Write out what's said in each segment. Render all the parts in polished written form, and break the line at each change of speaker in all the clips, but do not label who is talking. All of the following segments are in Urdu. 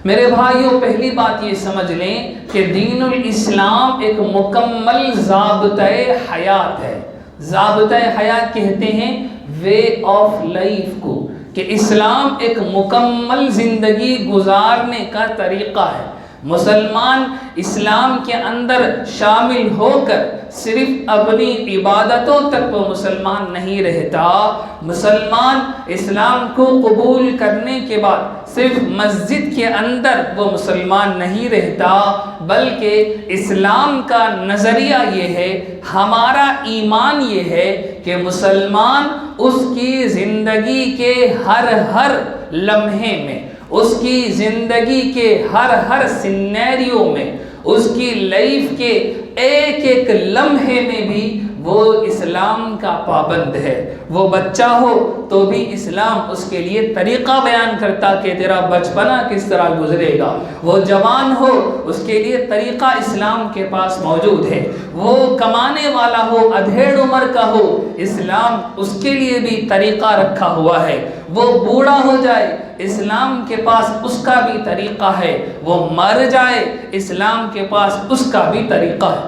میرے بھائیوں، پہلی بات یہ سمجھ لیں کہ دین الاسلام ایک مکمل ضابطۂ حیات ہے۔ ضابطۂ حیات کہتے ہیں وے آف لائف کو، کہ اسلام ایک مکمل زندگی گزارنے کا طریقہ ہے۔ مسلمان اسلام کے اندر شامل ہو کر صرف اپنی عبادتوں تک وہ مسلمان نہیں رہتا۔ مسلمان اسلام کو قبول کرنے کے بعد صرف مسجد کے اندر وہ مسلمان نہیں رہتا، بلکہ اسلام کا نظریہ یہ ہے، ہمارا ایمان یہ ہے کہ مسلمان اس کی زندگی کے ہر لمحے میں، اس کی زندگی کے ہر سینیریو میں، اس کی لائف کے ایک لمحے میں بھی وہ اسلام کا پابند ہے۔ وہ بچہ ہو تو بھی اسلام اس کے لیے طریقہ بیان کرتا کہ تیرا بچپنا کس طرح گزرے گا۔ وہ جوان ہو، اس کے لیے طریقہ اسلام کے پاس موجود ہے۔ وہ کمانے والا ہو، ادھیڑ عمر کا ہو، اسلام اس کے لیے بھی طریقہ رکھا ہوا ہے۔ وہ بوڑھا ہو جائے، اسلام کے پاس اس کا بھی طریقہ ہے۔ وہ مر جائے، اسلام کے پاس اس کا بھی طریقہ ہے۔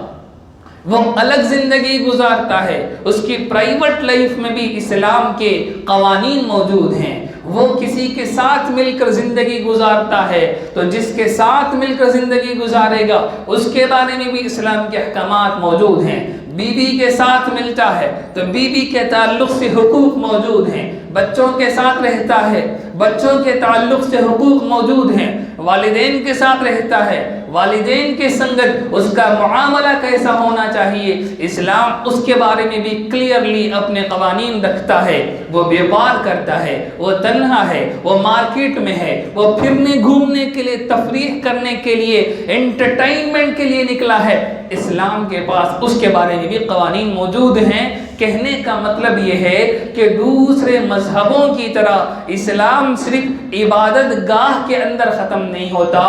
وہ الگ زندگی گزارتا ہے، اس کی پرائیویٹ لائف میں بھی اسلام کے قوانین موجود ہیں۔ وہ کسی کے ساتھ مل کر زندگی گزارتا ہے تو جس کے ساتھ مل کر زندگی گزارے گا اس کے بارے میں بھی اسلام کے احکامات موجود ہیں۔ بیوی کے ساتھ ملتا ہے تو بیوی کے تعلق سے حقوق موجود ہیں۔ بچوں کے ساتھ رہتا ہے، بچوں کے تعلق سے حقوق موجود ہیں۔ والدین کے ساتھ رہتا ہے، والدین کے سنگت اس کا معاملہ کیسا ہونا چاہیے، اسلام اس کے بارے میں بھی کلیئرلی اپنے قوانین رکھتا ہے۔ وہ بیوپار کرتا ہے، وہ تنہا ہے، وہ مارکیٹ میں ہے، وہ پھرنے گھومنے کے لیے، تفریح کرنے کے لیے، انٹرٹینمنٹ کے لیے نکلا ہے، اسلام کے پاس اس کے بارے میں بھی قوانین موجود ہیں۔ کہنے کا مطلب یہ ہے کہ دوسرے مذہبوں کی طرح اسلام صرف عبادت گاہ کے اندر ختم نہیں ہوتا۔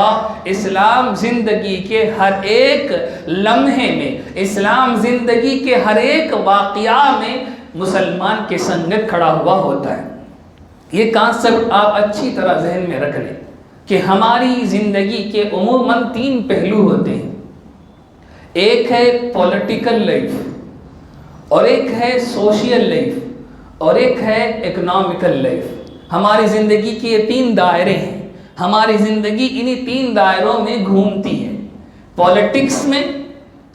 اسلام زندگی کے ہر ایک لمحے میں، اسلام زندگی کے ہر ایک واقعہ میں مسلمان کے سنگت کھڑا ہوا ہوتا ہے۔ یہ کانسیپٹ آپ اچھی طرح ذہن میں رکھ لیں کہ ہماری زندگی کے عموماً 3 پہلو ہوتے ہیں۔ ایک ہے پولیٹیکل لائف، اور ایک ہے سوشل لائف، اور ایک ہے اکنامکل لائف۔ ہماری زندگی کے یہ 3 دائرے ہیں۔ ہماری زندگی انہی 3 دائروں میں گھومتی ہے، پولیٹکس میں،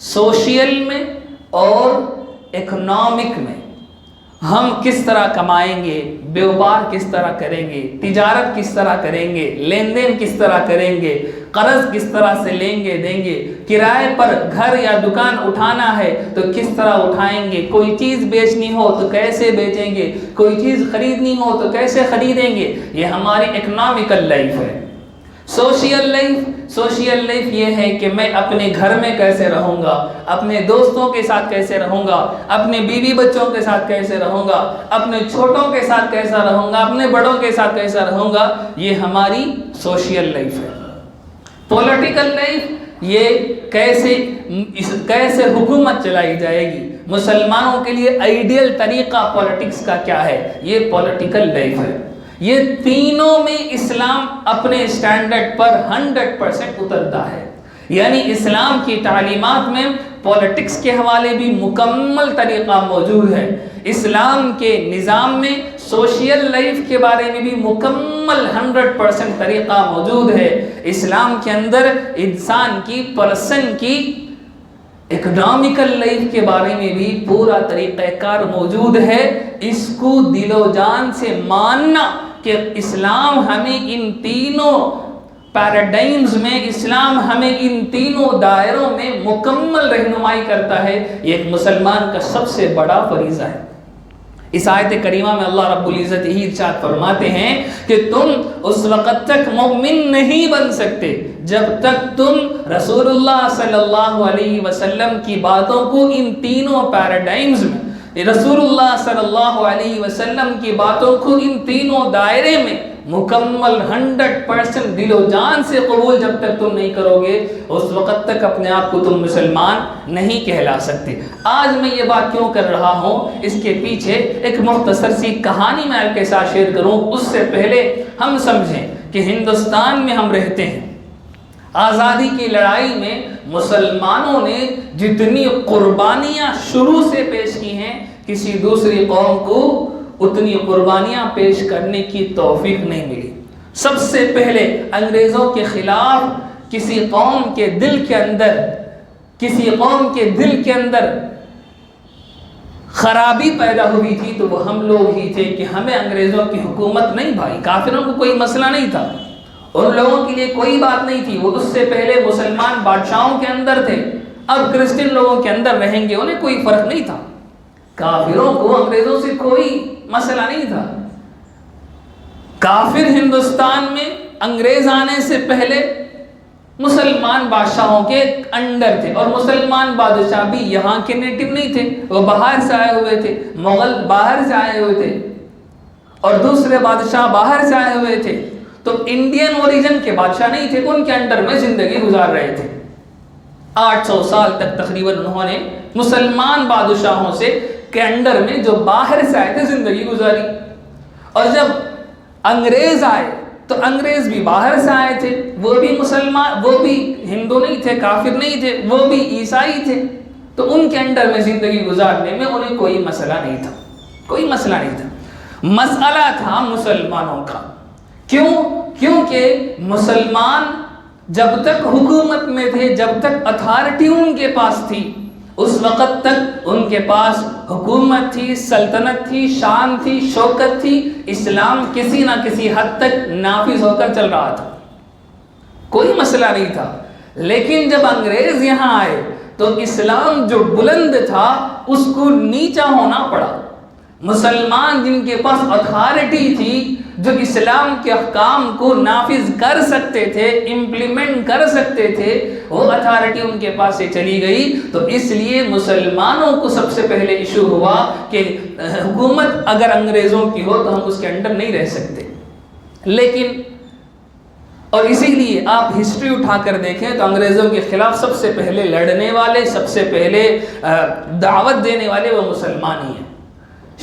سوشل میں اور اکنامک میں۔ ہم کس طرح کمائیں گے، بیوپار کس طرح کریں گے، تجارت کس طرح کریں گے، لین دین کس طرح کریں گے، قرض کس طرح سے لیں گے دیں گے، کرائے پر گھر یا دکان اٹھانا ہے تو کس طرح اٹھائیں گے، کوئی چیز بیچنی ہو تو کیسے بیچیں گے، کوئی چیز خریدنی ہو تو کیسے خریدیں گے۔ یہ ہماری اکنامکل لائف ہے۔ سوشل لائف یہ ہے کہ میں اپنے گھر میں کیسے رہوں گا، اپنے دوستوں کے ساتھ کیسے رہوں گا، اپنے بیوی بچوں کے ساتھ کیسے رہوں گا، اپنے چھوٹوں کے ساتھ کیسا رہوں گا، اپنے بڑوں کے ساتھ کیسا رہوں گا۔ یہ ہماری سوشل لائف ہے۔ پولیٹیکل لائف یہ کیسے حکومت چلائی جائے گی، مسلمانوں کے لیے آئیڈیل طریقہ پولیٹکس کا کیا ہے، یہ پولیٹیکل لائف ہے۔ یہ تینوں میں اسلام اپنے سٹینڈرڈ پر 100% اترتا ہے۔ یعنی اسلام کی تعلیمات میں پولیٹکس کے حوالے بھی مکمل طریقہ موجود ہے۔ اسلام کے نظام میں سوشل لائف کے بارے میں بھی مکمل 100% طریقہ موجود ہے۔ اسلام کے اندر انسان کی، پرسن کی اکنامکل لائف کے بارے میں بھی پورا طریقہ کار موجود ہے۔ اس کو دل و جان سے ماننا کہ اسلام ہمیں ان تینوں پیراڈائمز میں، اسلام ہمیں ان تینوں دائروں میں مکمل رہنمائی کرتا ہے، یہ ایک مسلمان کا سب سے بڑا فریضہ ہے۔ اس آیت کریمہ میں اللہ رب العزت یہی ارشاد فرماتے ہیں کہ تم اس وقت تک مومن نہیں بن سکتے جب تک تم رسول اللہ صلی اللہ علیہ وسلم کی باتوں کو ان تینوں پیراڈائمز میں، رسول اللہ صلی اللہ علیہ وسلم کی باتوں کو ان تینوں دائرے میں مکمل 100% دل و جان سے قبول جب تک تم نہیں کرو گے، اس وقت تک اپنے آپ کو تم مسلمان نہیں کہلا سکتے۔ آج میں یہ بات کیوں کر رہا ہوں، اس کے پیچھے ایک مختصر سی کہانی میں آپ کے ساتھ شیئر کروں۔ اس سے پہلے ہم سمجھیں کہ ہندوستان میں ہم رہتے ہیں، آزادی کی لڑائی میں مسلمانوں نے جتنی قربانیاں شروع سے پیش کی ہیں، کسی دوسری قوم کو اتنی قربانیاں پیش کرنے کی توفیق نہیں ملی۔ سب سے پہلے انگریزوں کے خلاف کسی قوم کے دل کے اندر خرابی پیدا ہوئی تھی تو وہ ہم لوگ ہی تھے کہ ہمیں انگریزوں کی حکومت نہیں بھائی۔ کافروں کو کوئی مسئلہ نہیں تھا، ان لوگوں کے لیے کوئی بات نہیں تھی، وہ اس سے پہلے مسلمان بادشاہوں کے اندر تھے، اب کرسچن لوگوں کے اندر رہیں گے، انہیں کوئی فرق نہیں تھا۔ کافروں کو انگریزوں سے کوئی مسئلہ نہیں تھا۔ کافر ہندوستان میں انگریز آنے سے پہلے مسلمان بادشاہوں کے انڈر تھے، اور مسلمان بادشاہ بھی یہاں کے نیٹو نہیں تھے، وہ باہر سے آئے ہوئے تھے، مغل باہر سے آئے ہوئے تھے اور دوسرے بادشاہ باہر سے آئے ہوئے تھے، تو انڈین اوریجن کے بادشاہ نہیں تھے، ان کے انڈر میں زندگی گزار رہے تھے۔ 800 سال تک تقریباً انہوں نے مسلمان بادشاہوں سے کے انڈر میں جو باہر سے آئے تھے زندگی گزاری، اور جب انگریز آئے تو انگریز بھی باہر سے آئے تھے، وہ بھی مسلمان، وہ بھی ہندو نہیں تھے، کافر نہیں تھے، وہ بھی عیسائی تھے، تو ان کے انڈر میں زندگی گزارنے میں انہیں کوئی مسئلہ نہیں تھا، کوئی مسئلہ نہیں تھا۔ مسئلہ تھا مسلمانوں کا، کیونکہ مسلمان جب تک حکومت میں تھے، جب تک اتھارٹی ان کے پاس تھی، اس وقت تک ان کے پاس حکومت تھی، سلطنت تھی، شان تھی، شوکت تھی، اسلام کسی نہ کسی حد تک نافذ ہو کر چل رہا تھا، کوئی مسئلہ نہیں تھا۔ لیکن جب انگریز یہاں آئے تو اسلام جو بلند تھا اس کو نیچا ہونا پڑا۔ مسلمان جن کے پاس اتھارٹی تھی، جو اسلام کے احکام کو نافذ کر سکتے تھے، امپلیمنٹ کر سکتے تھے، وہ اتھارٹی ان کے پاس سے چلی گئی، تو اس لیے مسلمانوں کو سب سے پہلے ایشو ہوا کہ حکومت اگر انگریزوں کی ہو تو ہم اس کے انڈر نہیں رہ سکتے۔ لیکن اور اسی لیے آپ ہسٹری اٹھا کر دیکھیں تو انگریزوں کے خلاف سب سے پہلے لڑنے والے، سب سے پہلے دعوت دینے والے وہ مسلمان ہی ہیں۔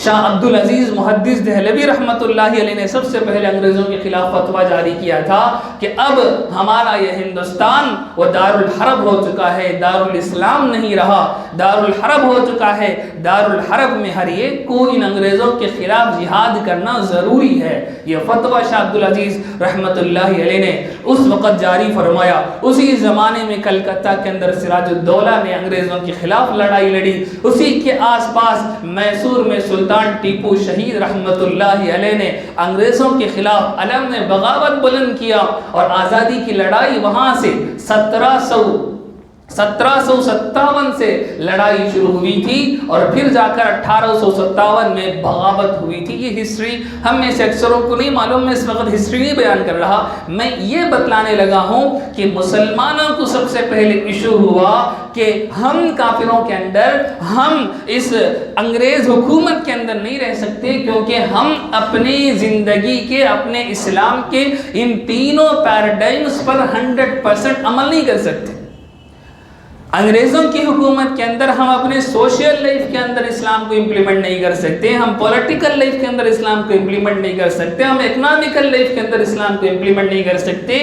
شاہ عبدالعزیز محدث دہلوی رحمۃ اللہ علیہ نے سب سے پہلے انگریزوں کے خلاف فتویٰ جاری کیا تھا کہ اب ہمارا یہ ہندوستان وہ دار الحرب ہو چکا ہے، دار الاسلام نہیں رہا، دار الحرب ہو چکا ہے، دار الحرب میں ہر ایک کو ان انگریزوں کے خلاف جہاد کرنا ضروری ہے۔ یہ فتویٰ شاہ عبدالعزیز رحمۃ اللہ علیہ نے اس وقت جاری فرمایا۔ اسی زمانے میں کلکتہ کے اندر سراج الدولہ نے انگریزوں کے خلاف لڑائی لڑی، اسی کے آس پاس میسور میں سلطان ٹیپو شہید رحمت اللہ علیہ نے انگریزوں کے خلاف علم نے بغاوت بلند کیا، اور آزادی کی لڑائی وہاں سے 1757 سے لڑائی شروع ہوئی تھی، اور پھر جا کر 1857 میں بغاوت ہوئی تھی۔ یہ ہسٹری ہم میں سے اکثروں کو نہیں معلوم، میں اس وقت ہسٹری نہیں بیان کر رہا، میں یہ بتلانے لگا ہوں کہ مسلمانوں کو سب سے پہلے ایشو ہوا کہ ہم کافروں کے اندر، ہم اس انگریز حکومت کے اندر نہیں رہ سکتے، کیونکہ ہم اپنی زندگی کے، اپنے اسلام کے ان تینوں پیراڈائمز پر 100% عمل نہیں کر سکتے۔ انگریزوں کی حکومت کے اندر ہم اپنے سوشل لائف کے اندر اسلام کو امپلیمنٹ نہیں کر سکتے، ہم پولیٹیکل لائف کے اندر اسلام کو امپلیمنٹ نہیں کر سکتے، ہم اکنامیکل لائف کے اندر اسلام کو امپلیمنٹ نہیں کر سکتے۔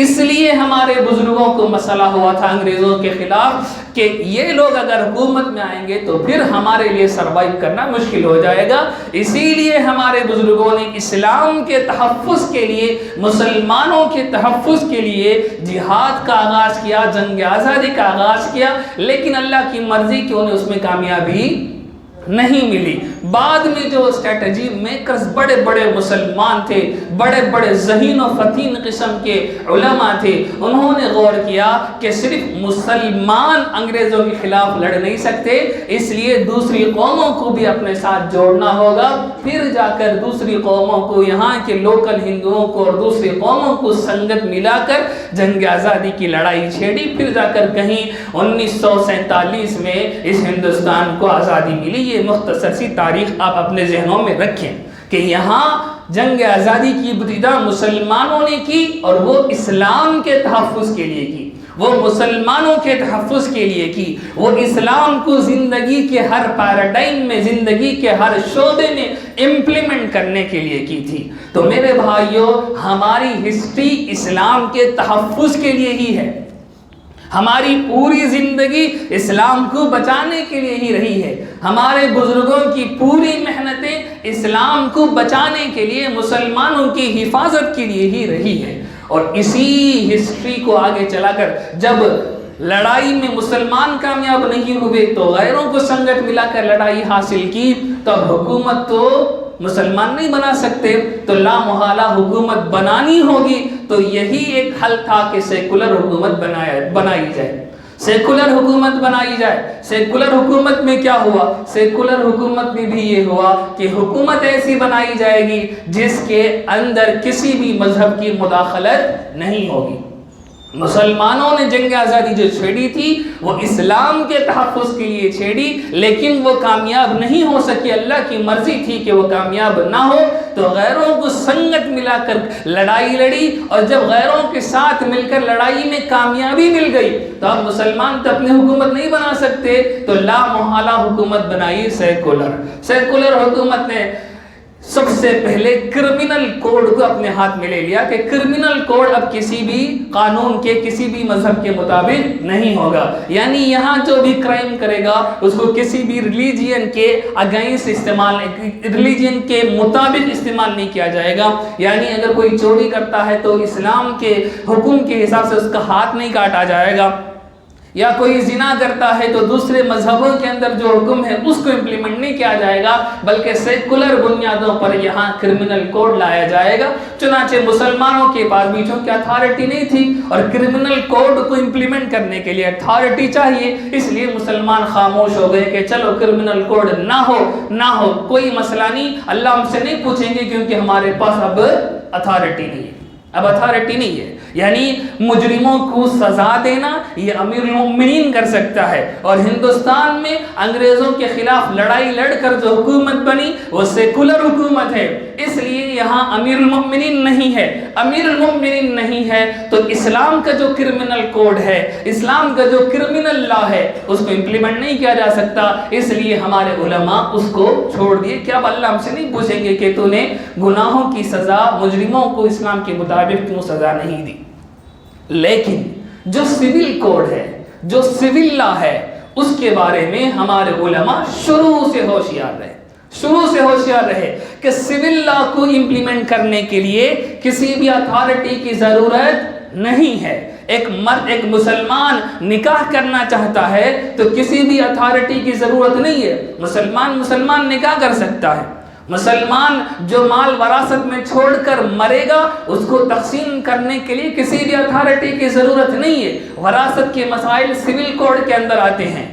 اس لیے ہمارے بزرگوں کو مسئلہ ہوا تھا انگریزوں کے خلاف کہ یہ لوگ اگر حکومت میں آئیں گے تو پھر ہمارے لیے سروائیو کرنا مشکل ہو جائے گا۔ اسی لیے ہمارے بزرگوں نے اسلام کے تحفظ کے لیے، مسلمانوں کے تحفظ کے لیے جہاد کا آغاز کیا، جنگ آزادی کا آغاز کیا، لیکن اللہ کی مرضی کہ انہیں اس میں کامیابی نہیں ملی۔ بعد میں جو اسٹریٹجی میکرز بڑے بڑے مسلمان تھے، بڑے بڑے ذہین و فتین قسم کے علماء تھے، انہوں نے غور کیا کہ صرف مسلمان انگریزوں کے خلاف لڑ نہیں سکتے، اس لیے دوسری قوموں کو بھی اپنے ساتھ جوڑنا ہوگا، پھر جا کر دوسری قوموں کو، یہاں کے لوکل ہندوؤں کو اور دوسری قوموں کو سنگت ملا کر جنگ آزادی کی لڑائی چھیڑی، پھر جا کر کہیں 1947 میں اس ہندوستان کو آزادی ملی۔ یہ مختصر سی تاریخ آپ اپنے ذہنوں میں رکھیں کہ یہاں جنگ آزادی کی ابتدا مسلمانوں نے کی، اور وہ اسلام کے تحفظ کے لیے کی۔ وہ مسلمانوں کے تحفظ کے لیے کی، وہ اسلام کو زندگی کے ہر پیراڈائم میں، زندگی کے ہر شعبے میں امپلیمنٹ کرنے کے لیے کی تھی۔ تو میرے بھائیوں، ہماری ہسٹری اسلام کے تحفظ کے لیے ہی ہے، ہماری پوری زندگی اسلام کو بچانے کے لیے ہی رہی ہے، ہمارے بزرگوں کی پوری محنتیں اسلام کو بچانے کے لیے، مسلمانوں کی حفاظت کے لیے ہی رہی ہے۔ اور اسی ہسٹری کو آگے چلا کر جب لڑائی میں مسلمان کامیاب نہیں ہوئے تو غیروں کو سنگت ملا کر لڑائی حاصل کی، تو اب حکومت تو مسلمان نہیں بنا سکتے، تو لا محالہ حکومت بنانی ہوگی، تو یہی ایک حل تھا کہ سیکولر حکومت بنائی جائے، سیکولر حکومت بنائی جائے۔ سیکولر حکومت میں کیا ہوا؟ سیکولر حکومت میں بھی یہ ہوا کہ حکومت ایسی بنائی جائے گی جس کے اندر کسی بھی مذہب کی مداخلت نہیں ہوگی۔ مسلمانوں نے جنگ آزادی جو چھیڑی تھی وہ اسلام کے تحفظ کے لیے چھیڑی، لیکن وہ کامیاب نہیں ہو سکی، اللہ کی مرضی تھی کہ وہ کامیاب نہ ہو، تو غیروں کو سنگت ملا کر لڑائی لڑی، اور جب غیروں کے ساتھ مل کر لڑائی میں کامیابی مل گئی تو اب مسلمان تو اپنی حکومت نہیں بنا سکتے، تو لا محالہ حکومت بنائی سیکولر۔ سیکولر حکومت نے سب سے پہلے کرمنل کوڈ کو اپنے ہاتھ میں لے لیا کہ کرمنل کوڈ اب کسی بھی قانون کے، کسی بھی مذہب کے مطابق نہیں ہوگا، یعنی یہاں جو بھی کرائم کرے گا اس کو کسی بھی ریلیجین کے اگینسٹ استعمال، ریلیجین کے مطابق استعمال نہیں کیا جائے گا، یعنی اگر کوئی چوری کرتا ہے تو اسلام کے حکم کے حساب سے اس کا ہاتھ نہیں کاٹا جائے گا، یا کوئی زنا کرتا ہے تو دوسرے مذہبوں کے اندر جو حکم ہے اس کو امپلیمنٹ نہیں کیا جائے گا، بلکہ سیکولر بنیادوں پر یہاں کرمنل کوڈ لایا جائے گا۔ چنانچہ مسلمانوں کے پاس بھی چونکہ اتھارٹی نہیں تھی اور کرمنل کوڈ کو امپلیمنٹ کرنے کے لیے اتھارٹی چاہیے، اس لیے مسلمان خاموش ہو گئے کہ چلو کرمنل کوڈ نہ ہو کوئی مسئلہ نہیں، اللہ ہم سے نہیں پوچھیں گے کیونکہ ہمارے پاس اب اتھارٹی نہیں ہے، اب اتھارٹی نہیں ہے۔ یعنی مجرموں کو سزا دینا یہ امیر المؤمنین کر سکتا ہے، اور ہندوستان میں انگریزوں کے خلاف لڑائی لڑ کر جو حکومت بنی وہ سیکولر حکومت ہے، اس لیے یہاں امیر المؤمنین نہیں ہے۔ امیر المؤمنین نہیں ہے تو اسلام کا جو کرمنل کوڈ ہے، اسلام کا جو کرمنل لا ہے اس کو امپلیمنٹ نہیں کیا جا سکتا، اس لیے ہمارے علماء اس کو چھوڑ دیے کہ اب اللہ ہم سے نہیں پوچھیں گے کہ تو نے گناہوں کی سزا مجرموں کو اسلام کے مطابق کیوں سزا نہیں دی۔ لیکن جو سول کوڈ ہے، جو سول لا ہے، اس کے بارے میں ہمارے علماء شروع سے ہوشیار رہے کہ سول لا کو امپلیمنٹ کرنے کے لیے کسی بھی اتھارٹی کی ضرورت نہیں ہے۔ ایک مسلمان نکاح کرنا چاہتا ہے تو کسی بھی اتھارٹی کی ضرورت نہیں ہے، مسلمان نکاح کر سکتا ہے۔ مسلمان جو مال وراثت میں چھوڑ کر مرے گا اس کو تقسیم کرنے کے لیے کسی بھی اتھارٹی کی ضرورت نہیں ہے۔ وراثت کے مسائل سول کوڈ کے اندر آتے ہیں۔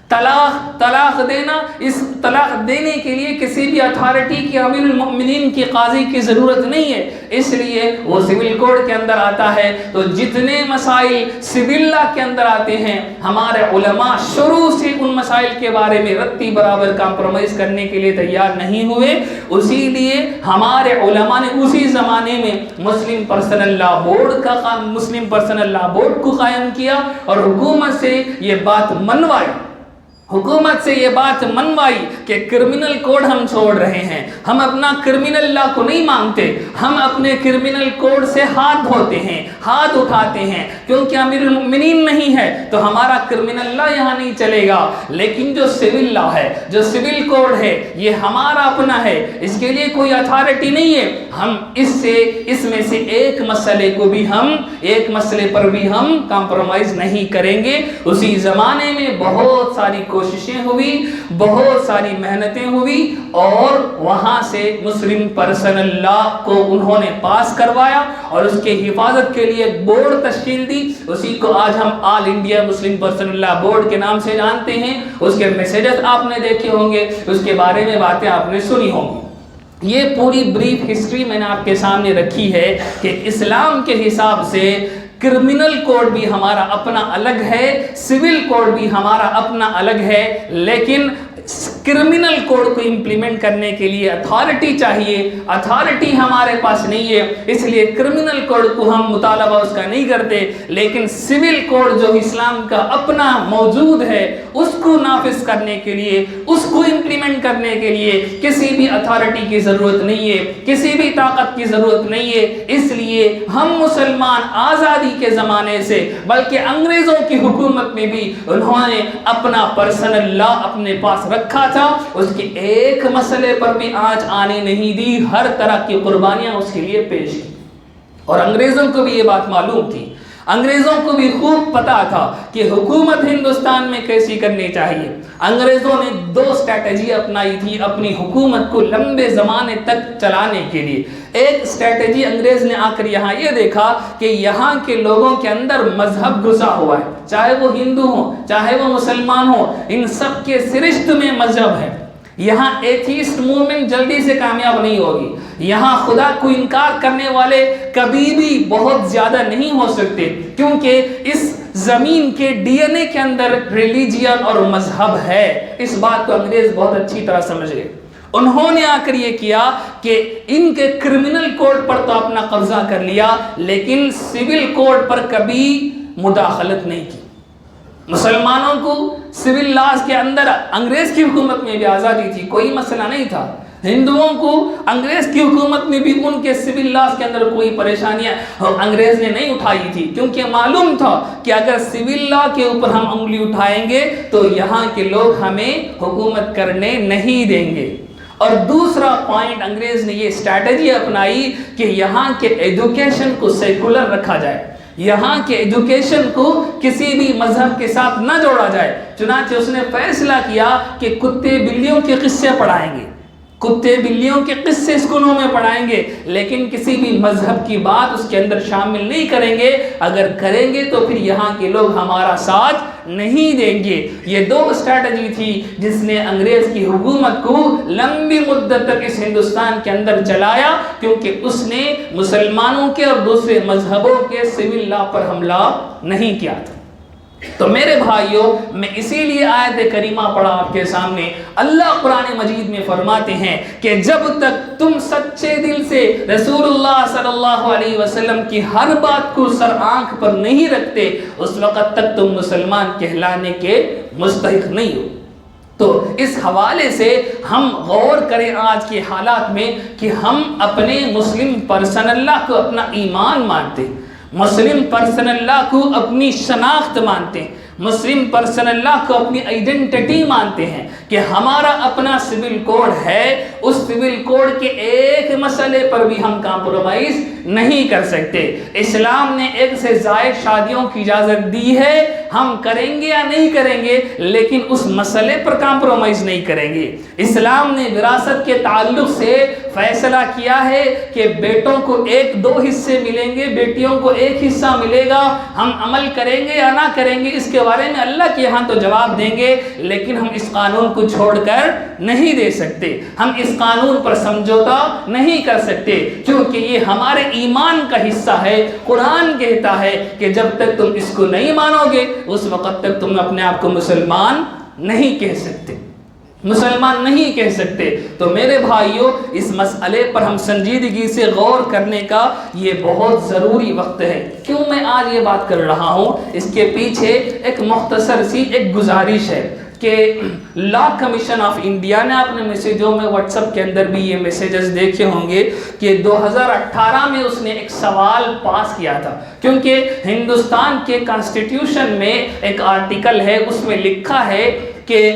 طلاق دینا، اس طلاق دینے کے لیے کسی بھی اتھارٹی کی، امیر المؤمنین کی، قاضی کی ضرورت نہیں ہے، اس لیے وہ سول کوڈ کے اندر آتا ہے۔ تو جتنے مسائل سول لا کے اندر آتے ہیں ہمارے علماء شروع سے ان مسائل کے بارے میں رتی برابر کمپرومائز کرنے کے لیے تیار نہیں ہوئے، اسی لیے ہمارے علماء نے اسی زمانے میں مسلم پرسنل لا بورڈ کو قائم کیا اور حکومت سے یہ بات منوائی کہ کرمنل کوڈ ہم چھوڑ رہے ہیں، ہم اپنا کرمنل لا کو نہیں مانگتے، ہم اپنے کرمنل کوڈ سے ہاتھ دھوتے ہیں، ہاتھ اٹھاتے ہیں، کیونکہ امیر المؤمنین نہیں ہے تو ہمارا کرمنل لا یہاں نہیں چلے گا، لیکن جو سول لا ہے، جو سول کوڈ ہے یہ ہمارا اپنا ہے، اس کے لیے کوئی اتھارٹی نہیں ہے، ہم اس میں سے ایک مسئلے پر بھی ہم کمپرومائز نہیں کریں گے۔ اسی زمانے میں بہت ساری کوششیں ہوئی، بہت ساری محنتیں ہوئی، اور وہاں سے مسلم پرسنل لا کو انہوں نے پاس کروایا اور اس کے حفاظت کے لیے ایک بورڈ تشکیل دی، اسی کو آج ہم آل انڈیا مسلم پرسنل لا بورڈ کے نام سے جانتے ہیں۔ اس کے میسیجز آپ نے دیکھے ہوں گے، اس کے بارے میں باتیں آپ نے سنی ہوں گی۔ یہ پوری بریف ہسٹری میں نے آپ کے سامنے رکھی ہے کہ اسلام کے حساب سے کرمنل کوڈ بھی ہمارا اپنا الگ ہے، سول کوڈ بھی ہمارا اپنا الگ ہے، لیکن کرمنل کوڈ کو امپلیمنٹ کرنے کے لیے اتھارٹی چاہیے، اتھارٹی ہمارے پاس نہیں ہے، اس لیے کرمنل کوڈ کو ہم مطالبہ اس کا نہیں کرتے، لیکن سول کوڈ جو اسلام کا اپنا موجود ہے اس کو نافذ کرنے کے لیے، اس کو امپلیمنٹ کرنے کے لیے کسی بھی اتھارٹی کی ضرورت نہیں ہے، کسی بھی طاقت کی ضرورت نہیں ہے۔ اس لیے ہم مسلمان آزادی کے زمانے سے، بلکہ انگریزوں کی حکومت میں بھی انہوں نے اپنا پرسنل لا اپنے پاس رکھا تھا، اس کے ایک مسئلے پر بھی آنچ آنے نہیں دی، ہر طرح کی قربانیاں اس کے لیے پیش کی۔ اور انگریزوں کو بھی یہ بات معلوم تھی، انگریزوں کو بھی خوب پتا تھا کہ حکومت ہندوستان میں کیسی کرنی چاہیے۔ انگریزوں نے 2 اسٹریٹجی اپنائی تھی اپنی حکومت کو لمبے زمانے تک چلانے کے لیے۔ ایک اسٹریٹجی انگریز نے آ کر یہاں یہ دیکھا کہ یہاں کے لوگوں کے اندر مذہب گھسا ہوا ہے، چاہے وہ ہندو ہوں چاہے وہ مسلمان ہوں، ان سب کے سرشت میں مذہب ہے۔ یہاں ایتھیسٹ موومنٹ جلدی سے کامیاب نہیں ہوگی، یہاں خدا کو انکار کرنے والے کبھی بھی بہت زیادہ نہیں ہو سکتے، کیونکہ اس زمین کے ڈی این اے کے اندر ریلیجین اور مذہب ہے۔ اس بات کو انگریز بہت اچھی طرح سمجھ گئے۔ انہوں نے آ کر یہ کیا کہ ان کے کرمنل کوڈ پر تو اپنا قبضہ کر لیا، لیکن سول کوڈ پر کبھی مداخلت نہیں کی۔ مسلمانوں کو سول لاز کے اندر انگریز کی حکومت میں بھی آزادی تھی، کوئی مسئلہ نہیں تھا۔ ہندوؤں کو انگریز کی حکومت میں بھی ان کے سول لاز کے اندر کوئی پریشانیاں انگریز نے نہیں اٹھائی تھی، کیونکہ معلوم تھا کہ اگر سول لا کے اوپر ہم انگلی اٹھائیں گے تو یہاں کے لوگ ہمیں حکومت کرنے نہیں دیں گے۔ اور دوسرا پوائنٹ، انگریز نے یہ اسٹریٹجی اپنائی کہ یہاں کے ایجوکیشن کو سیکولر رکھا جائے، یہاں کے ایجوکیشن کو کسی بھی مذہب کے ساتھ نہ جوڑا جائے۔ چنانچہ اس نے فیصلہ کیا کہ کتے بلیوں کے قصے پڑھائیں گے، کتے بلیوں کے قصے اسکولوں میں پڑھائیں گے، لیکن کسی بھی مذہب کی بات اس کے اندر شامل نہیں کریں گے۔ اگر کریں گے تو پھر یہاں کے لوگ ہمارا ساتھ نہیں دیں گے۔ یہ 2 اسٹریٹجی تھی جس نے انگریز کی حکومت کو لمبی مدت تک اس ہندوستان کے اندر چلایا، کیونکہ اس نے مسلمانوں کے اور دوسرے مذہبوں کے سول لا پر حملہ نہیں کیا تھا۔ تو میرے بھائیوں، میں اسی لیے آیت کریمہ پڑھا آپ کے سامنے۔ اللہ قرآن مجید میں فرماتے ہیں کہ جب تک تم سچے دل سے رسول اللہ صلی اللہ علیہ وسلم کی ہر بات کو سر آنکھ پر نہیں رکھتے، اس وقت تک تم مسلمان کہلانے کے مستحق نہیں ہو۔ تو اس حوالے سے ہم غور کریں آج کے حالات میں کہ ہم اپنے مسلم پرسن اللہ کو اپنا ایمان مانتے ہیں، مسلم پرسن اللہ کو اپنی شناخت مانتے ہیں، مسلم پرسن اللہ کو اپنی آئیڈینٹی مانتے ہیں کہ ہمارا اپنا سول کوڈ ہے، اس سول کوڈ کے ایک مسئلے پر بھی ہم کمپرومائز نہیں کر سکتے۔ اسلام نے 1 سے زائد شادیوں کی اجازت دی ہے، ہم کریں گے یا نہیں کریں گے، لیکن اس مسئلے پر کمپرومائز نہیں کریں گے۔ اسلام نے وراثت کے تعلق سے فیصلہ کیا ہے کہ بیٹوں کو 1-2 حصے ملیں گے، بیٹیوں کو 1 حصہ ملے گا۔ ہم عمل کریں گے یا نہ کریں گے اس کے بارے میں اللہ کے یہاں تو جواب دیں گے، لیکن ہم اس قانون کو چھوڑ کر نہیں دے سکتے، ہم اس قانون پر سمجھوتا نہیں کر سکتے، کیونکہ یہ ہمارے ایمان کا حصہ ہے۔ قرآن کہتا ہے کہ جب تک تم اس کو نہیں مانو گے اس وقت تک تم اپنے آپ کو مسلمان نہیں کہہ سکتے، مسلمان نہیں کہہ سکتے۔ تو میرے بھائیوں، اس مسئلے پر ہم سنجیدگی سے غور کرنے کا یہ بہت ضروری وقت ہے۔ کیوں میں آج یہ بات کر رہا ہوں، اس کے پیچھے ایک مختصر سی ایک گزارش ہے کہ لا کمیشن آف انڈیا نے اپنے میسیجوں میں واٹس ایپ کے اندر بھی یہ میسیجز دیکھے ہوں گے کہ 2018 میں اس نے ایک سوال پاس کیا تھا، کیونکہ ہندوستان کے کانسٹیٹیوشن میں ایک آرٹیکل ہے، اس میں لکھا ہے کہ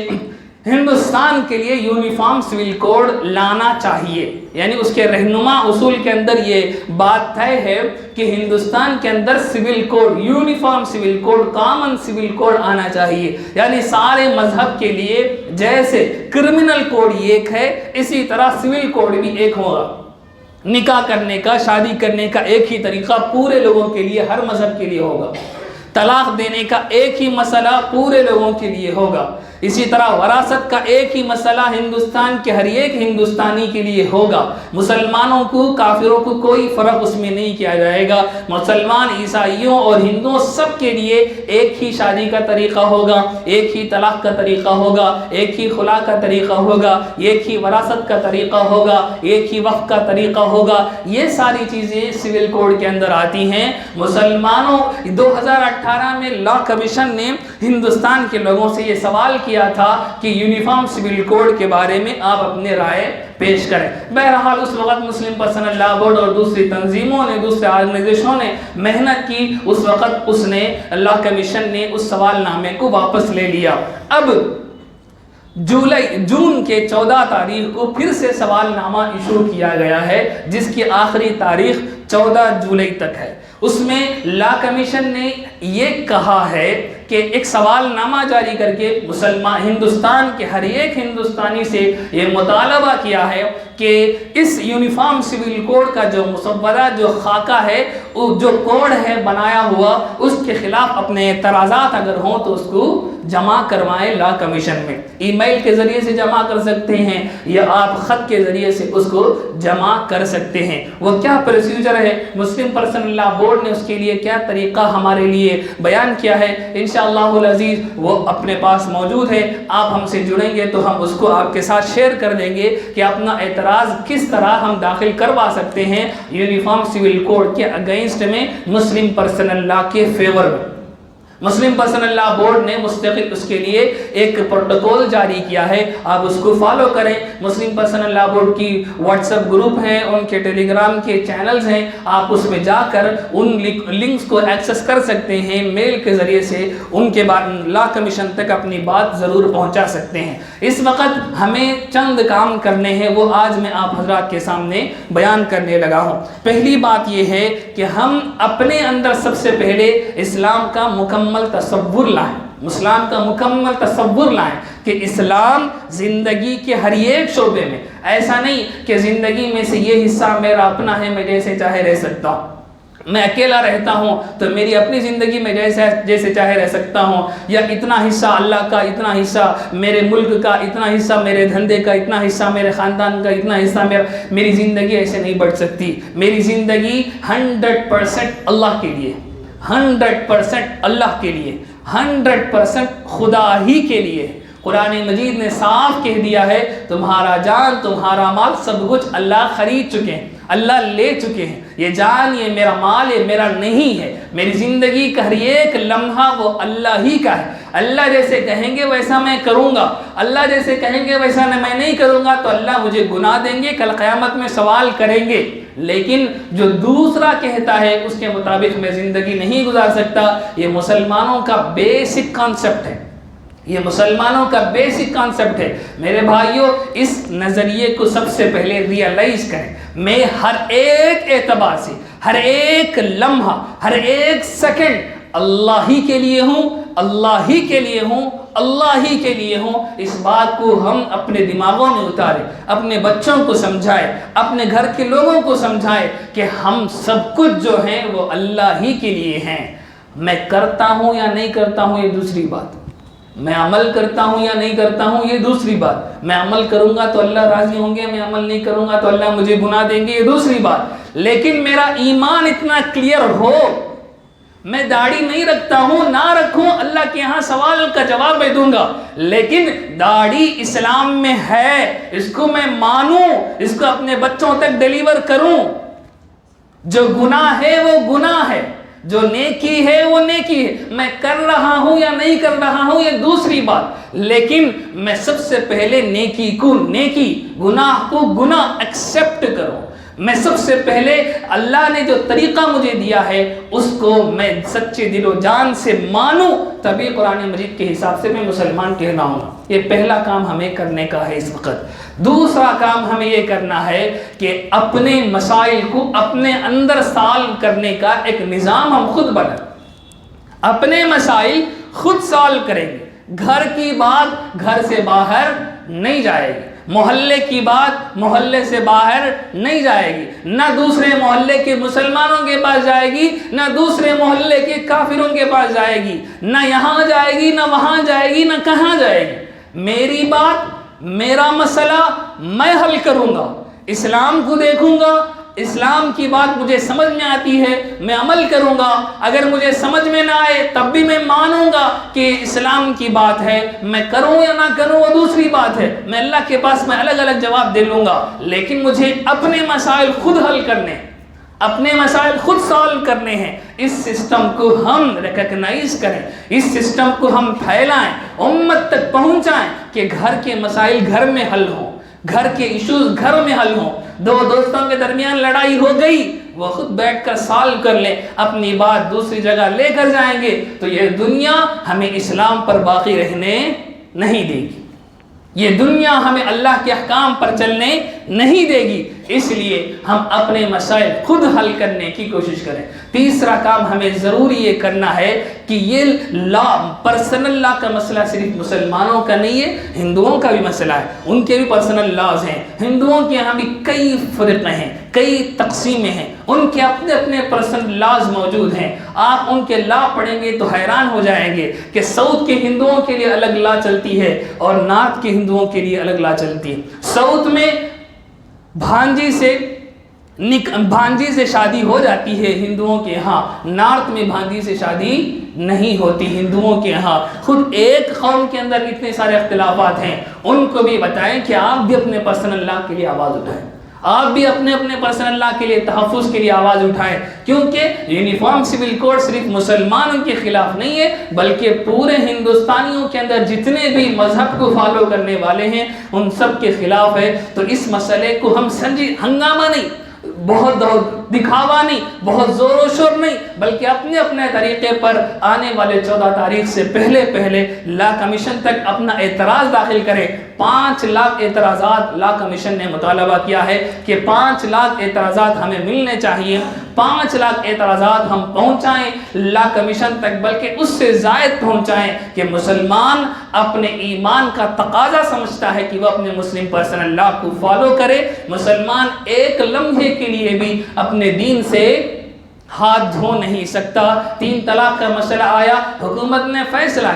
ہندوستان کے لیے یونیفارم سول کوڈ لانا چاہیے، یعنی اس کے رہنما اصول کے اندر یہ بات طے ہے کہ ہندوستان کے اندر civil code, uniform civil code, common civil code آنا چاہیے، یعنی سارے مذہب کے لیے جیسے کرمنل کوڈ ایک ہے اسی طرح سول کوڈ بھی ایک ہوگا۔ نکاح کرنے کا، شادی کرنے کا ایک ہی طریقہ پورے لوگوں کے لیے، ہر مذہب کے لیے ہوگا۔ طلاق دینے کا ایک ہی مسئلہ پورے لوگوں کے لیے ہوگا۔ اسی طرح وراثت کا ایک ہی مسئلہ ہندوستان کے ہر ایک ہندوستانی کے لیے ہوگا، مسلمانوں کو کافروں کو کوئی فرق اس میں نہیں کیا جائے گا، مسلمان عیسائیوں اور ہندوؤں سب کے لیے ایک ہی شادی کا طریقہ ہوگا، ایک ہی طلاق کا طریقہ ہوگا، ایک ہی خلا کا طریقہ ہوگا، ایک ہی وراثت کا طریقہ ہوگا، ایک ہی وقف کا طریقہ ہوگا۔ یہ ساری چیزیں سول کوڈ کے اندر آتی ہیں۔ مسلمانوں 2018 میں لا کمیشن نے ہندوستان کے لوگوں سے یہ سوال کیا تھا کہ یونیفارم سول کوڈ کے بارے میں آپ اپنے رائے پیش کریں۔ بہرحال اس وقت مسلم پرسنل لا بورڈ اور دوسری تنظیموں نے، دوسرے آرگنائزیشنوں نے محنت کی، اس وقت اس نے لا کمیشن نے اس سوال نامے کو واپس لے لیا۔ اب جون کے 14 تاریخ کو پھر سے سوال نامہ ایشو کیا گیا ہے، جس کی آخری تاریخ 14 جولائی تک ہے۔ اس میں لا کمیشن نے یہ کہا ہے کہ ایک سوال نامہ جاری کر کے ہندوستان کے ہر ایک ہندوستانی سے یہ مطالبہ کیا ہے کہ اس یونیفارم سول کوڈ کا جو مسودہ، جو خاکہ ہے، جو کوڈ ہے بنایا ہوا، اس کے خلاف اپنے اعتراضات اگر ہوں تو اس کو جمع کروائیں لا کمیشن میں۔ ای میل کے ذریعے سے جمع کر سکتے ہیں یا آپ خط کے ذریعے سے اس کو جمع کر سکتے ہیں۔ وہ کیا پروسیجر ہے، مسلم پرسنل لا بورڈ نے اس کے لیے کیا طریقہ ہمارے لیے بیان کیا ہے، انشاءاللہ العزیز وہ اپنے پاس موجود ہے۔ آپ ہم سے جڑیں گے تو ہم اس کو آپ کے ساتھ شیئر کر دیں گے کہ اپنا اعتراض کس طرح ہم داخل کروا سکتے ہیں یونیفارم سول کوڈ کے اگینسٹ میں، مسلم پرسنل لا کے فیور میں۔ مسلم پرسنل لا بورڈ نے مستقل اس کے لیے ایک پروٹوکول جاری کیا ہے، آپ اس کو فالو کریں۔ مسلم پرسنل لا بورڈ کی واٹس ایپ گروپ ہیں، ان کے ٹیلی گرام کے چینلز ہیں، آپ اس میں جا کر ان لنکس کو ایکسس کر سکتے ہیں، میل کے ذریعے سے ان کے بعد لا کمیشن تک اپنی بات ضرور پہنچا سکتے ہیں۔ اس وقت ہمیں چند کام کرنے ہیں، وہ آج میں آپ حضرات کے سامنے بیان کرنے لگا ہوں۔ پہلی بات یہ ہے کہ ہم اپنے اندر سب سے پہلے اسلام کا مکمل تصور لائیں، اسلام کا مکمل تصور لائیں کہ اسلام زندگی کے ہر ایک شعبے میں، ایسا نہیں کہ زندگی میں سے یہ حصہ میرا اپنا ہے، میں جیسے چاہے رہ سکتا ہوں، میں اکیلا رہتا ہوں تو میری اپنی زندگی میں جیسے چاہے رہ سکتا ہوں، یا اتنا حصہ اللہ کا، اتنا حصہ میرے ملک کا، اتنا حصہ میرے دھندے کا، اتنا حصہ میرے خاندان کا، اتنا حصہ میری زندگی ایسے نہیں بڑھ سکتی۔ میری زندگی 100% اللہ کے لیے، 100% اللہ کے لیے، 100% خدا ہی کے لیے۔ قرآن مجید نے صاف کہہ دیا ہے تمہارا جان، تمہارا مال، سب کچھ اللہ خرید چکے ہیں، اللہ لے چکے ہیں۔ یہ جان، یہ میرا مال، یہ میرا نہیں ہے۔ میری زندگی کا ہر ایک لمحہ وہ اللہ ہی کا ہے۔ اللہ جیسے کہیں گے ویسا میں کروں گا، اللہ جیسے کہیں گے ویسا میں نہیں کروں گا تو اللہ مجھے گناہ دیں گے، کل قیامت میں سوال کریں گے۔ لیکن جو دوسرا کہتا ہے اس کے مطابق میں زندگی نہیں گزار سکتا، یہ مسلمانوں کا بیسک کانسیپٹ ہے، یہ مسلمانوں کا بیسک کانسیپٹ ہے۔ میرے بھائیوں، اس نظریے کو سب سے پہلے ریئلائز کریں۔ میں ہر ایک اعتبار سے، ہر ایک لمحہ، ہر ایک سیکنڈ اللہ ہی کے لیے ہوں، اللہ ہی کے لیے ہوں، اللہ ہی کے لیے ہوں۔ اس بات کو ہم اپنے دماغوں میں اتاریں، اپنے بچوں کو سمجھائیں، اپنے گھر کے لوگوں کو سمجھائیں کہ ہم سب کچھ جو ہیں وہ اللہ ہی کے لیے ہیں۔ میں کرتا ہوں یا نہیں کرتا ہوں یہ دوسری بات، میں عمل کرتا ہوں یا نہیں کرتا ہوں یہ دوسری بات، میں عمل کروں گا تو اللہ راضی ہوں گے، میں عمل نہیں کروں گا تو اللہ مجھے گناہ دیں گے، یہ دوسری بات۔ لیکن میرا ایمان اتنا کلیئر ہو، میں داڑھی نہیں رکھتا ہوں، نہ رکھوں، اللہ کے یہاں سوال کا جواب میں دوں گا، لیکن داڑھی اسلام میں ہے، اس کو میں مانوں، اس کو اپنے بچوں تک ڈیلیور کروں۔ جو گناہ ہے وہ گناہ ہے، جو نیکی ہے وہ نیکی ہے، میں کر رہا ہوں یا نہیں کر رہا ہوں یہ دوسری بات، لیکن میں سب سے پہلے نیکی کو نیکی، گناہ کو گناہ ایکسیپٹ کروں۔ میں سب سے پہلے اللہ نے جو طریقہ مجھے دیا ہے اس کو میں سچے دل و جان سے مانوں، تبھی قرآن مجید کے حساب سے میں مسلمان کہلاؤں گا۔ یہ پہلا کام ہمیں کرنے کا ہے اس وقت۔ دوسرا کام ہمیں یہ کرنا ہے کہ اپنے مسائل کو اپنے اندر سالو کرنے کا ایک نظام ہم خود بنائیں، اپنے مسائل خود سالو کریں گے۔ گھر کی بات گھر سے باہر نہیں جائے گی، محلے کی بات محلے سے باہر نہیں جائے گی، نہ دوسرے محلے کے مسلمانوں کے پاس جائے گی، نہ دوسرے محلے کے کافروں کے پاس جائے گی، نہ یہاں جائے گی، نہ وہاں جائے گی، نہ کہاں جائے گی۔ میری بات، میرا مسئلہ میں حل کروں گا، اسلام کو دیکھوں گا، اسلام کی بات مجھے سمجھ میں آتی ہے میں عمل کروں گا، اگر مجھے سمجھ میں نہ آئے تب بھی میں مانوں گا کہ اسلام کی بات ہے، میں کروں یا نہ کروں وہ دوسری بات ہے، میں اللہ کے پاس میں الگ الگ جواب دے لوں گا، لیکن مجھے اپنے مسائل خود حل کرنے، اپنے مسائل خود سالو کرنے ہیں۔ اس سسٹم کو ہم ریکگنائز کریں، اس سسٹم کو ہم پھیلائیں، امت تک پہنچائیں کہ گھر کے مسائل گھر میں حل ہوں، گھر کے ایشوز گھر میں حل ہوں۔ دو دوستوں کے درمیان لڑائی ہو گئی، وہ خود بیٹھ کر سالو کر لیں، اپنی بات دوسری جگہ لے کر جائیں گے تو یہ دنیا ہمیں اسلام پر باقی رہنے نہیں دے گی، یہ دنیا ہمیں اللہ کے احکام پر چلنے نہیں دے گی۔ اس لیے ہم اپنے مسائل خود حل کرنے کی کوشش کریں۔ تیسرا کام ہمیں ضروری یہ کرنا ہے کہ یہ لا، پرسنل لا کا مسئلہ صرف مسلمانوں کا نہیں ہے، ہندوؤں کا بھی مسئلہ ہے، ان کے بھی پرسنل لاز ہیں۔ ہندوؤں کے یہاں بھی کئی فرقے ہیں، کئی تقسیمیں ہیں، ان کے اپنے اپنے پرسنل لاز موجود ہیں۔ آپ ان کے لا پڑھیں گے تو حیران ہو جائیں گے کہ ساؤتھ کے ہندوؤں کے لیے الگ لا چلتی ہے اور نارتھ کے ہندوؤں کے لیے الگ لا چلتی ہے۔ ساؤتھ میں بھانجی سے شادی ہو جاتی ہے ہندوؤں کے ہاں، نارتھ میں بھانجی سے شادی نہیں ہوتی ہندوؤں کے ہاں۔ خود ایک قوم کے اندر اتنے سارے اختلافات ہیں، ان کو بھی بتائیں کہ آپ بھی اپنے پرسنل لا کے لیے آواز اٹھائیں، آپ بھی اپنے اپنے پرسنل لا کے لیے تحفظ کے لیے آواز اٹھائیں، کیونکہ یونیفارم سول کوڈ صرف مسلمانوں کے خلاف نہیں ہے بلکہ پورے ہندوستانیوں کے اندر جتنے بھی مذہب کو فالو کرنے والے ہیں ان سب کے خلاف ہے۔ تو اس مسئلے کو ہم ہنگامہ نہیں، بہت دکھاوا نہیں، بہت زور و شور نہیں، بلکہ اپنے اپنے طریقے پر آنے والے 14 تاریخ سے پہلے لا کمیشن تک اپنا اعتراض داخل کریں۔ 5 لاکھ اعتراضات لا کمیشن نے مطالبہ کیا ہے کہ 5 لاکھ اعتراضات ہمیں ملنے چاہیے، 5 لاکھ اعتراضات ہم پہنچائیں لا کمیشن تک، بلکہ اس سے زائد پہنچائیں کہ مسلمان اپنے ایمان کا تقاضا سمجھتا ہے کہ وہ اپنے مسلم پرسنل لا کو فالو کرے۔ مسلمان ایک لمحے کے لیے بھی اپنے دین سے ہاتھ دھو نہیں سکتا۔ 3 طلاق کا مسئلہ آیا، حکومت نے فیصلہ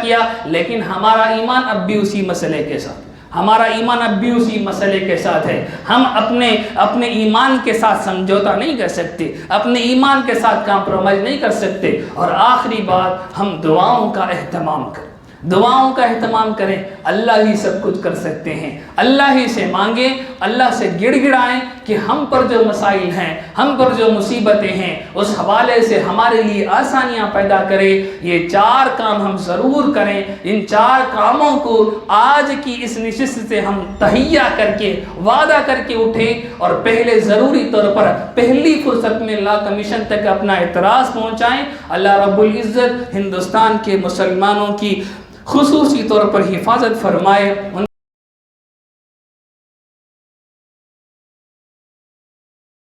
کیا، لیکن ہمارا ایمان اب بھی اسی مسئلے کے ساتھ، ہمارا ایمان اب بھی اسی مسئلے کے ساتھ ہے۔ ہم اپنے ایمان کے ساتھ سمجھوتا نہیں کر سکتے، اپنے ایمان کے ساتھ کمپرومائز نہیں کر سکتے۔ اور آخری بات، ہم دعاؤں کا اہتمام کریں، دعاؤں کا اہتمام کریں۔ اللہ ہی سب کچھ کر سکتے ہیں، اللہ ہی سے مانگیں، اللہ سے گڑ گڑائیں کہ ہم پر جو مسائل ہیں، ہم پر جو مصیبتیں ہیں، اس حوالے سے ہمارے لیے آسانیاں پیدا کرے۔ یہ 4 کام ہم ضرور کریں۔ ان 4 کاموں کو آج کی اس نشست سے ہم تہیہ کر کے وعدہ کر کے اٹھیں، اور پہلے ضروری طور پر پہلی فرصت میں لا کمیشن تک اپنا اعتراض پہنچائیں۔ اللہ رب العزت ہندوستان کے مسلمانوں کی خصوصی طور پر حفاظت فرمائے۔